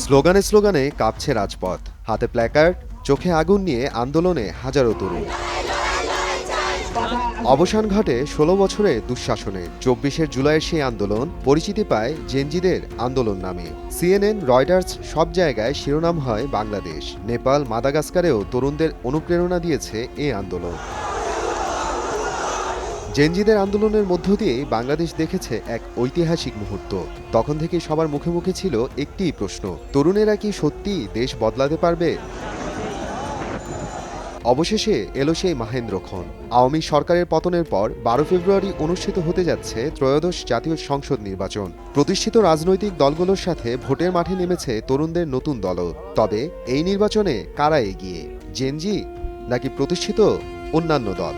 স্লোগানে স্লোগানে কাঁপছে রাজপথ, হাতে প্ল্যাকার্ড, চোখে আগুন নিয়ে আন্দোলনে হাজারো তরুণ। অবসান ঘটে ১৬ বছরের দুঃশাসনে। ২৪শে জুলাইয়ের সেই আন্দোলন পরিচিতি পায় জেনজিদের আন্দোলন নামে। সিএনএন, রয়টার্স সব জায়গায় শিরোনাম হয় বাংলাদেশ। নেপাল, মাদাগাস্কারেও তরুণদের অনুপ্রেরণা দিয়েছে এই আন্দোলন। জেনজিদের আন্দোলনের মধ্য দিয়েই বাংলাদেশ দেখেছে এক ঐতিহাসিক মুহূর্ত। তখন থেকেই সবার মুখে মুখে ছিল একটিই প্রশ্ন, তরুণেরা কি সত্যি দেশ বদলাতে পারবে? অবশেষে এলো সেই মাহেন্দ্রক্ষণ। আওয়ামী সরকারের পতনের পর ১২ ফেব্রুয়ারি অনুষ্ঠিত হতে যাচ্ছে ত্রয়োদশ জাতীয় সংসদ নির্বাচন। প্রতিষ্ঠিত রাজনৈতিক দলগুলোর সাথে ভোটের মাঠে নেমেছে তরুণদের নতুন দলও। তবে এই নির্বাচনে কারা এগিয়ে, জেনজি নাকি প্রতিষ্ঠিত অন্যান্য দল?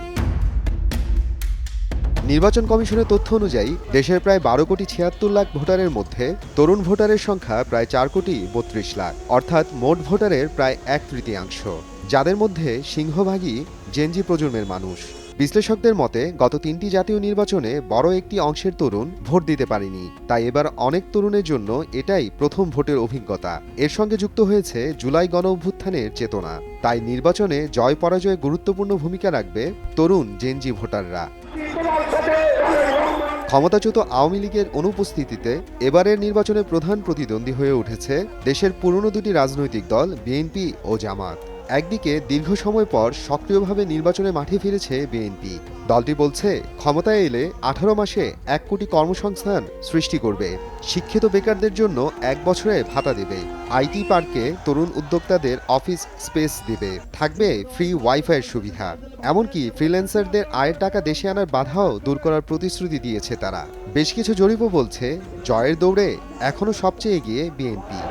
নির্বাচন কমিশনের তথ্য অনুযায়ী দেশের প্রায় ১২ কোটি ৭৬ লাখ ভোটারের মধ্যে তরুণ ভোটারের সংখ্যা প্রায় ৪ কোটি ৩২ লাখ, অর্থাৎ মোট ভোটারের প্রায় ১/৩, যাদের মধ্যে সিংহভাগই জেনজি প্রজন্মের মানুষ। বিশ্লেষকদের মতে গত ৩টি জাতীয় নির্বাচনে বড় একটি অংশের তরুণ ভোট দিতে পারেনি, তাই এবার অনেক তরুণের জন্য এটাই প্রথম ভোটের অভিজ্ঞতা। এর সঙ্গে যুক্ত হয়েছে জুলাই গণ অভ্যুত্থানের চেতনা, তাই নির্বাচনে জয় পরাজয়ে গুরুত্বপূর্ণ ভূমিকা রাখবে তরুণ জেনজি ভোটাররা। ক্ষমতাচ্যুত আওয়ামী লীগের অনুপস্থিতিতে এবারের নির্বাচনে প্রধান প্রতিদ্বন্দ্বী হয়ে উঠেছে দেশের পুরনো দুটি রাজনৈতিক দল বিএনপি ও জামাত। একদিকে দীর্ঘ সময় পর সক্রিয়ভাবে নির্বাচনে মাঠে ফিরেছে বিএনপি। দলটি বলছে ক্ষমতায় এলে ১৮ মাসে ১ কোটি কর্মসংস্থান সৃষ্টি করবে, শিক্ষিত বেকারদের জন্য ১ বছরে ভাতা দেবে, আইটি পার্কে তরুণ উদ্যোক্তাদের অফিস স্পেস দেবে, থাকবে ফ্রি ওয়াইফাইয়ের সুবিধা, এমনকি ফ্রিল্যান্সারদের আয়ের টাকা দেশে আনার বাধাও দূর করার প্রতিশ্রুতি দিয়েছে তারা। বেশ কিছু জরিপও বলছে জয়ের দৌড়ে এখনও সবচেয়ে এগিয়ে বিএনপি।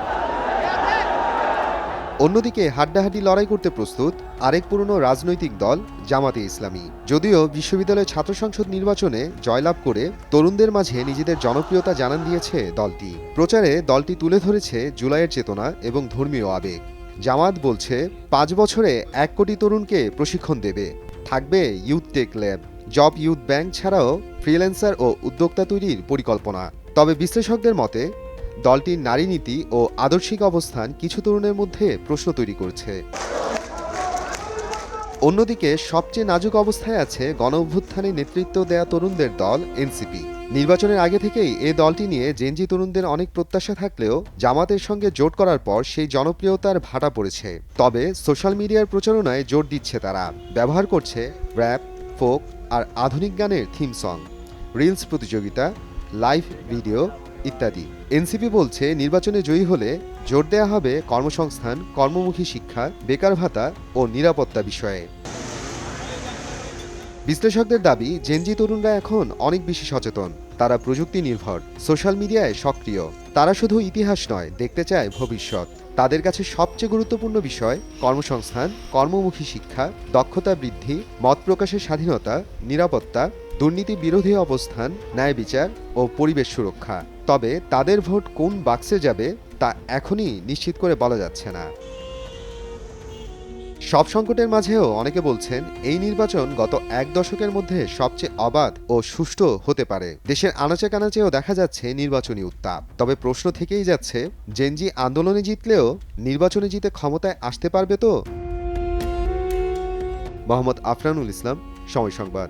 অন্যদিকে হাড্ডাহাড্ডি লড়াই করতে প্রস্তুত আরেক পুরনো রাজনৈতিক দল জামাতে ইসলামী। যদিও বিশ্ববিদ্যালয় ছাত্র সংসদ নির্বাচনে জয়লাভ করে তরুণদের মাঝে নিজেদের জনপ্রিয়তা জানান দিয়েছে দলটি। প্রচারে দলটি তুলে ধরেছে জুলাইয়ের চেতনা এবং ধর্মীয় আবেগ। জামাত বলছে ৫ বছরে ১ কোটি তরুণকে প্রশিক্ষণ দেবে, থাকবে youth tech lab, job youth bank ছাড়াও ফ্রিল্যান্সার ও উদ্যোক্তা তৈরির পরিকল্পনা। তবে বিশ্লেষকদের মতে দলটির নারী নীতি ও আদর্শিক অবস্থান কিছু তরুণের মধ্যে প্রশ্ন তৈরি করছে। অন্যদিকে সবচেয়ে নাজুক অবস্থায় আছে গণ অভ্যুত্থানে নেতৃত্ব দেয়া তরুণদের দল এনসিপি। নির্বাচনের আগে থেকেই এ দলটি নিয়ে জেনজি তরুণদের অনেক প্রত্যাশা থাকলেও জামাতের সঙ্গে জোট করার পর সেই জনপ্রিয়তার ভাটা পড়েছে। তবে সোশ্যাল মিডিয়ার প্রচারণায় জোর দিচ্ছে তারা, ব্যবহার করছে র‍্যাপ, ফোক আর আধুনিক গানের থিম সং, রিলস প্রতিযোগিতা, লাইভ ভিডিও ইত্যাদি। এনসিপি বলছে নির্বাচনে জয়ী হলে জোর দেয়া হবে কর্মসংস্থান, কর্মমুখী শিক্ষা, বেকার ভাতা ও নিরাপত্তা বিষয়ে। বিশ্লেষকদের দাবি জেনজি তরুণরা এখন অনেক বেশি সচেতন, তারা প্রযুক্তি নির্ভর, সোশ্যাল মিডিয়ায় সক্রিয়। তারা শুধু ইতিহাস নয়, দেখতে চায় ভবিষ্যৎ। তাদের কাছে সবচেয়ে গুরুত্বপূর্ণ বিষয় কর্মসংস্থান, কর্মমুখী শিক্ষা, দক্ষতা বৃদ্ধি, মত প্রকাশের স্বাধীনতা, নিরাপত্তা, দুর্নীতি বিরোধী অবস্থান, ন্যায় বিচার ও পরিবেশ সুরক্ষা। তবে তাদের ভোট কোন বাক্সে যাবে তা এখনই নিশ্চিত করে বলা যাচ্ছে না। সব সংকটের মাঝেও অনেকে বলছেন এই নির্বাচন গত ১ দশকের মধ্যে সবচেয়ে অবাধ ও সুষ্ঠু হতে পারে। দেশের আনাচে কানাচেও দেখা যাচ্ছে নির্বাচনী উত্তাপ। তবে প্রশ্ন থেকেই যাচ্ছে জেনজি আন্দোলনে জিতলেও নির্বাচনে জিতে ক্ষমতায় আসতে পারবে তো? মোহাম্মদ আফরানুল ইসলাম, সময় সংবাদ।